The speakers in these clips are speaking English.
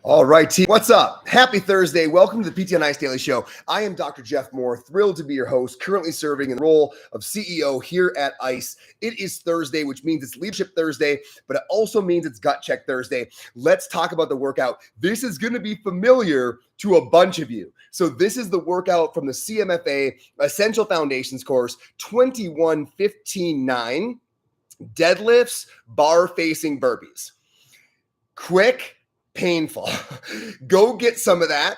All right, team. What's up? Happy Thursday. Welcome to the PT on Ice Daily Show. I am Dr. Jeff Moore, thrilled to be your host, currently serving in the role of CEO here at ICE. It is Thursday, which means it's Leadership Thursday, but it also means it's Gut Check Thursday. Let's talk about the workout. This is going to be familiar to a bunch of you. So this is the workout from the CMFA Essential Foundations course, 21-15-9, deadlifts, bar-facing burpees. Quick, painful. Go get some of that.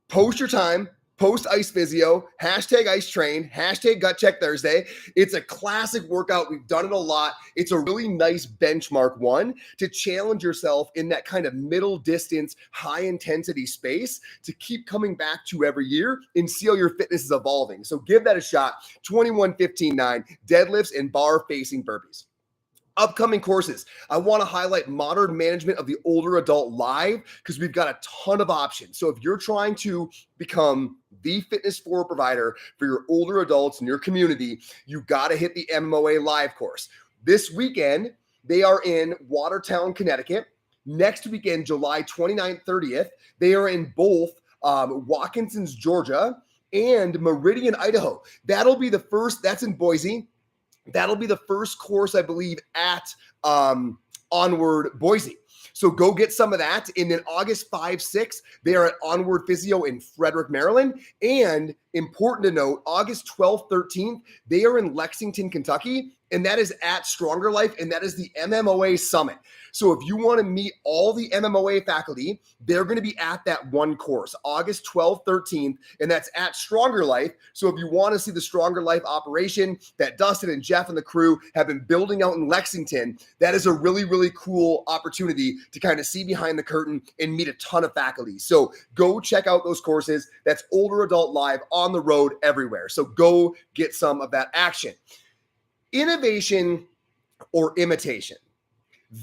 Post your time, post Ice Physio, hashtag Ice Train, hashtag Gut Check Thursday. It's a classic workout. We've done it a lot. It's a really nice benchmark one to challenge yourself in that kind of middle distance, high intensity space to keep coming back to every year and see how your fitness is evolving. So give that a shot. 21-15-9, deadlifts and bar facing burpees. Upcoming courses. I want to highlight modern management of the older adult live because we've got a ton of options. So if you're trying to become the fitness forward provider for your older adults in your community, you got to hit the MMOA live course. This weekend, they are in Watertown, Connecticut. Next weekend, July 29th, 30th, they are in both Watkinson's, Georgia and Meridian, Idaho. That'll be the first, that's in Boise. That'll be the first course, I believe, at Onward Boise. So go get some of that. And then August 5, 6, they are at Onward Physio in Frederick, Maryland. And important to note, August 12th, 13th, they are in Lexington, Kentucky. And that is at Stronger Life. And that is the MMOA Summit. So if you want to meet all the MMOA faculty, they're going to be at that one course, August 12th, 13th, and that's at Stronger Life. So if you want to see the Stronger Life operation that Dustin and Jeff and the crew have been building out in Lexington, that is a really, really cool opportunity to kind of see behind the curtain and meet a ton of faculty. So go check out those courses. That's older adult live on the road everywhere. So go get some of that action. Innovation or imitation.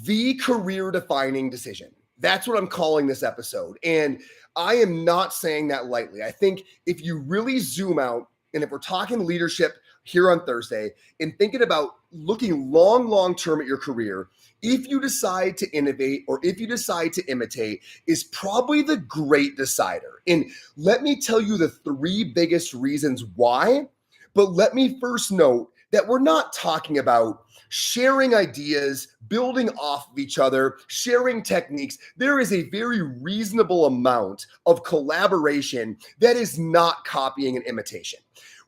The career-defining decision. That's what I'm calling this episode. And I am not saying that lightly. I think if you really zoom out, and if we're talking leadership here on Thursday, and thinking about looking long-term at your career, if you decide to innovate or if you decide to imitate is probably the great decider. And let me tell you the three biggest reasons why, but let me first note that we're not talking about sharing ideas, building off of each other, sharing techniques. There is a very reasonable amount of collaboration that is not copying and imitation.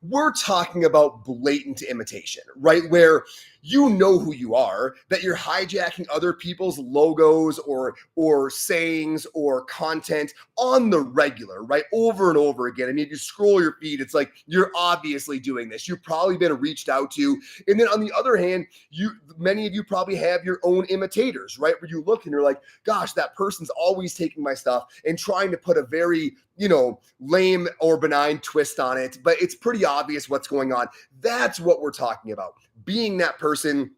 We're talking about blatant imitation, right? Where you know who you are, that you're hijacking other people's logos or sayings or content on the regular, right? Over and over again. I mean, if you scroll your feed, it's like you're obviously doing this. You've probably been reached out to. And then on the other hand, many of you probably have your own imitators, right? Where you look and you're like, gosh, that person's always taking my stuff and trying to put a very, lame or benign twist on it, but it's pretty obvious what's going on. That's what we're talking about. Being that person,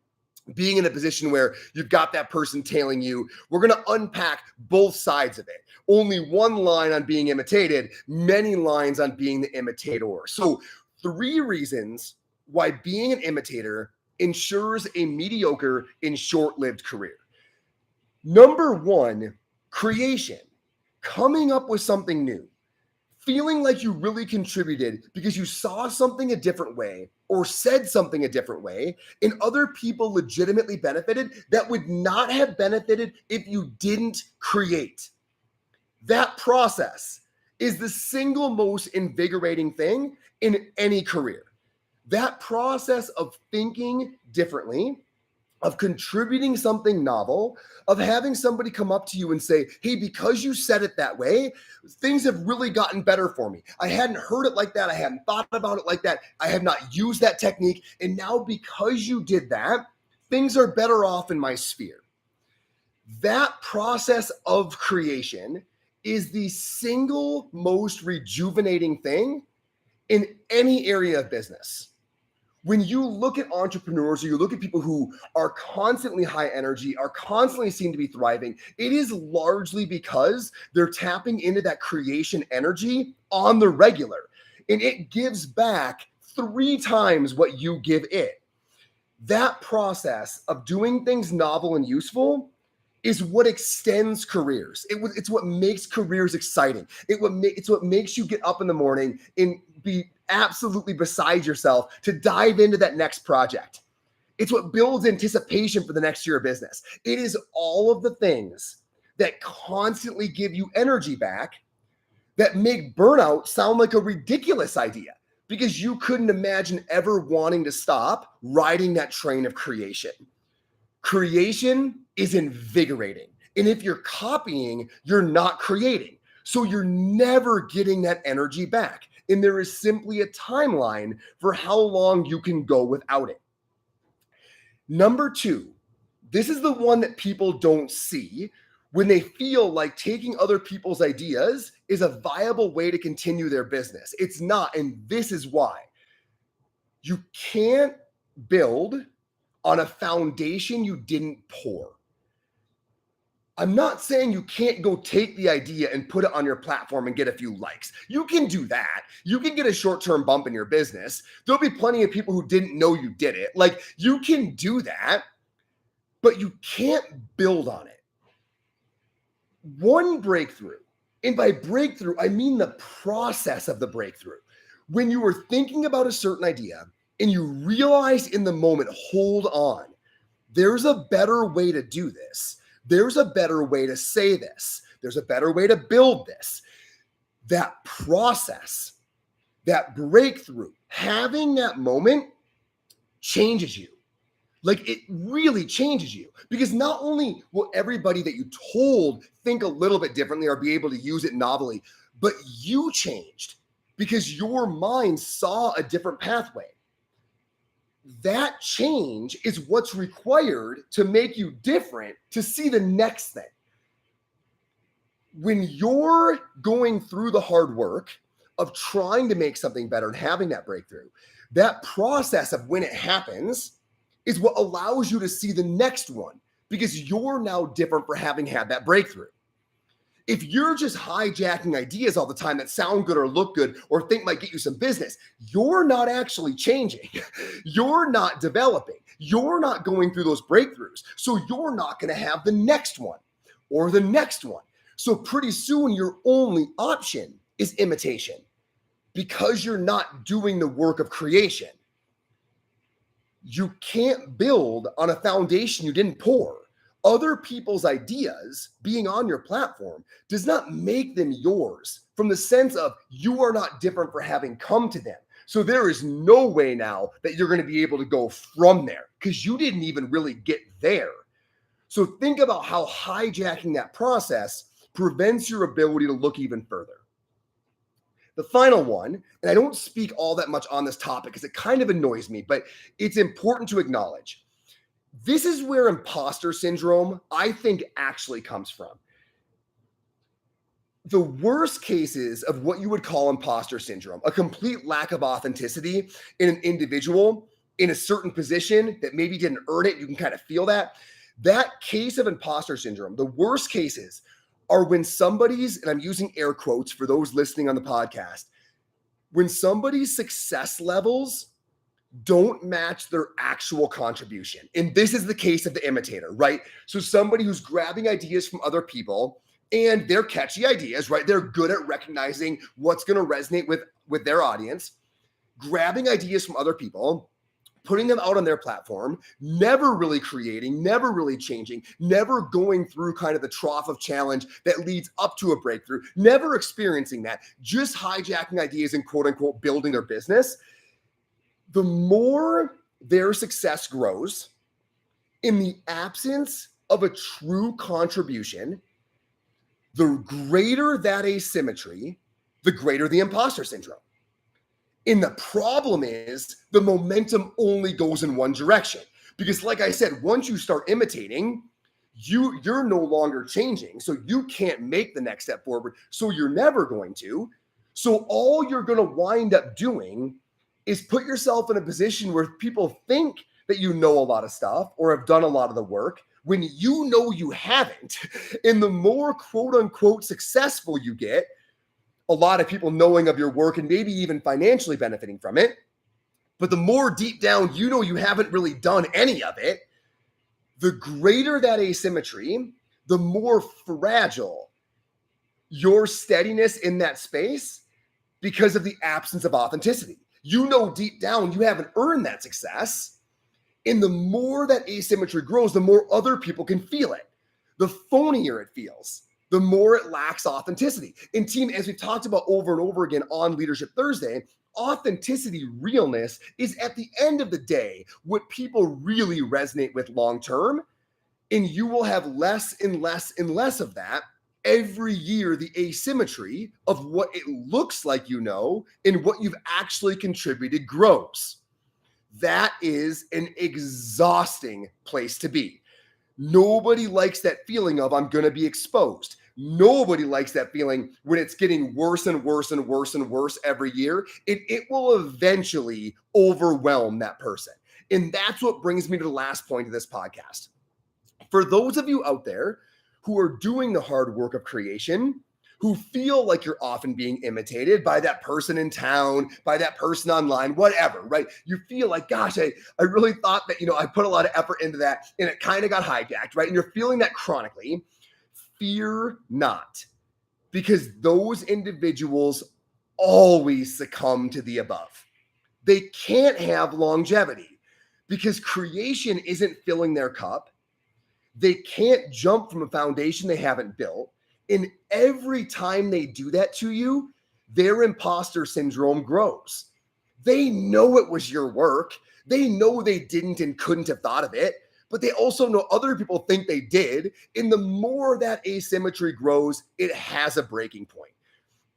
being in a position where you've got that person tailing you. We're going to unpack both sides of it. Only one line on being imitated, many lines on being the imitator. So 3 reasons why being an imitator ensures a mediocre and short-lived career. Number 1, creation. Coming up with something new. Feeling like you really contributed because you saw something a different way or said something a different way and other people legitimately benefited that would not have benefited if you didn't create. That process is the single most invigorating thing in any career. That process of thinking differently, of contributing something novel, of having somebody come up to you and say, hey, because you said it that way, things have really gotten better for me. I hadn't heard it like that. I hadn't thought about it like that. I have not used that technique. And now because you did that, things are better off in my sphere. That process of creation is the single most rejuvenating thing in any area of business. When you look at entrepreneurs or you look at people who are constantly high energy, are constantly seem to be thriving, it is largely because they're tapping into that creation energy on the regular. And it gives back 3 times what you give it. That process of doing things novel and useful is what extends careers. It's what makes careers exciting. It's what makes you get up in the morning and be absolutely beside yourself to dive into that next project. It's what builds anticipation for the next year of business. It is all of the things that constantly give you energy back that make burnout sound like a ridiculous idea because you couldn't imagine ever wanting to stop riding that train of creation. Creation is invigorating. And if you're copying, you're not creating. So you're never getting that energy back. And there is simply a timeline for how long you can go without it. Number 2, this is the one that people don't see when they feel like taking other people's ideas is a viable way to continue their business. It's not, and this is why. You can't build on a foundation you didn't pour. I'm not saying you can't go take the idea and put it on your platform and get a few likes. You can do that. You can get a short-term bump in your business. There'll be plenty of people who didn't know you did it. Like, you can do that, but you can't build on it. One breakthrough, and by breakthrough, I mean the process of the breakthrough. When you were thinking about a certain idea and you realize in the moment, hold on, there's a better way to do this. There's a better way to say this. There's a better way to build this. That process, that breakthrough, having that moment changes you. Like, it really changes you, because not only will everybody that you told think a little bit differently or be able to use it novelly, but you changed because your mind saw a different pathway. That change is what's required to make you different, to see the next thing. When you're going through the hard work of trying to make something better and having that breakthrough, that process of when it happens is what allows you to see the next one, because you're now different for having had that breakthrough. If you're just hijacking ideas all the time that sound good or look good or think might get you some business, you're not actually changing. You're not developing. You're not going through those breakthroughs. So you're not going to have the next one or the next one. So pretty soon your only option is imitation, because you're not doing the work of creation. You can't build on a foundation you didn't pour. Other people's ideas being on your platform does not make them yours, from the sense of you are not different for having come to them. So there is no way now that you're going to be able to go from there, because you didn't even really get there. So think about how hijacking that process prevents your ability to look even further. The final one, and I don't speak all that much on this topic because it kind of annoys me, but it's important to acknowledge. This is where imposter syndrome, I think, actually comes from. The worst cases of what you would call imposter syndrome, a complete lack of authenticity in an individual in a certain position that maybe didn't earn it, you can kind of feel that. That case of imposter syndrome, the worst cases are when somebody's, and I'm using air quotes for those listening on the podcast, when somebody's success levels don't match their actual contribution. And this is the case of the imitator, right? So somebody who's grabbing ideas from other people, and they're catchy ideas, right? They're good at recognizing what's going to resonate with their audience, grabbing ideas from other people, putting them out on their platform, never really creating, never really changing, never going through kind of the trough of challenge that leads up to a breakthrough, never experiencing that, just hijacking ideas and quote unquote building their business. The more their success grows in the absence of a true contribution, the greater that asymmetry, the greater the imposter syndrome. And the problem is the momentum only goes in one direction, because like I said, once you start imitating, you're no longer changing. So you can't make the next step forward. So you're never going to. So all you're going to wind up doing is put yourself in a position where people think that you know a lot of stuff or have done a lot of the work when you know you haven't. And the more quote unquote successful you get, a lot of people knowing of your work and maybe even financially benefiting from it, but the more deep down you know you haven't really done any of it, the greater that asymmetry, the more fragile your steadiness in that space because of the absence of authenticity. You know deep down you haven't earned that success. And the more that asymmetry grows, the more other people can feel it. The phonier it feels, the more it lacks authenticity. And team, as we talked about over and over again on Leadership Thursday, authenticity, realness is at the end of the day what people really resonate with long term. And you will have less and less and less of that every year. The asymmetry of what it looks like, and what you've actually contributed grows. That is an exhausting place to be. Nobody likes that feeling of I'm going to be exposed. Nobody likes that feeling when it's getting worse and worse and worse and worse every year. It will eventually overwhelm that person. And that's what brings me to the last point of this podcast. For those of you out there who are doing the hard work of creation, who feel like you're often being imitated by that person in town, by that person online, whatever, right? You feel like, gosh, I really thought that, I put a lot of effort into that and it kind of got hijacked, right? And you're feeling that chronically. Fear not, because those individuals always succumb to the above. They can't have longevity because creation isn't filling their cup. They can't jump from a foundation they haven't built. And every time they do that to you, their imposter syndrome grows. They know it was your work. They know they didn't and couldn't have thought of it, but they also know other people think they did. And the more that asymmetry grows, it has a breaking point.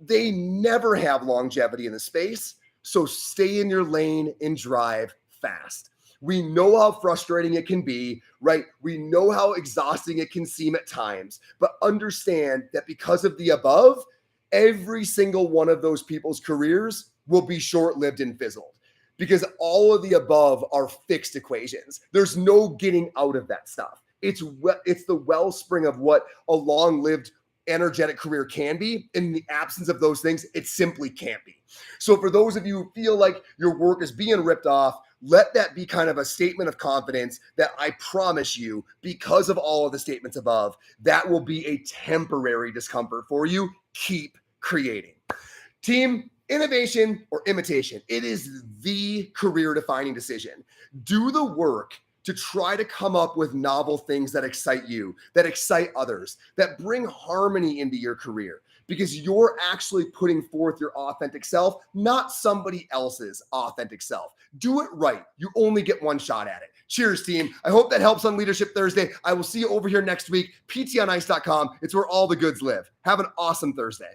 They never have longevity in the space. So stay in your lane and drive fast. We know how frustrating it can be, right? We know how exhausting it can seem at times, but understand that because of the above, every single one of those people's careers will be short-lived and fizzled because all of the above are fixed equations. There's no getting out of that stuff. It's the wellspring of what a long-lived energetic career can be. In the absence of those things, it simply can't be. So for those of you who feel like your work is being ripped off, let that be kind of a statement of confidence that I promise you, because of all of the statements above, that will be a temporary discomfort for you. Keep creating. Team, innovation or imitation, it is the career defining decision. Do the work to try to come up with novel things that excite you, that excite others, that bring harmony into your career, because you're actually putting forth your authentic self, not somebody else's authentic self. Do it right. You only get one shot at it. Cheers, team. I hope that helps on Leadership Thursday. I will see you over here next week. ptonice.com. It's where all the goods live. Have an awesome Thursday.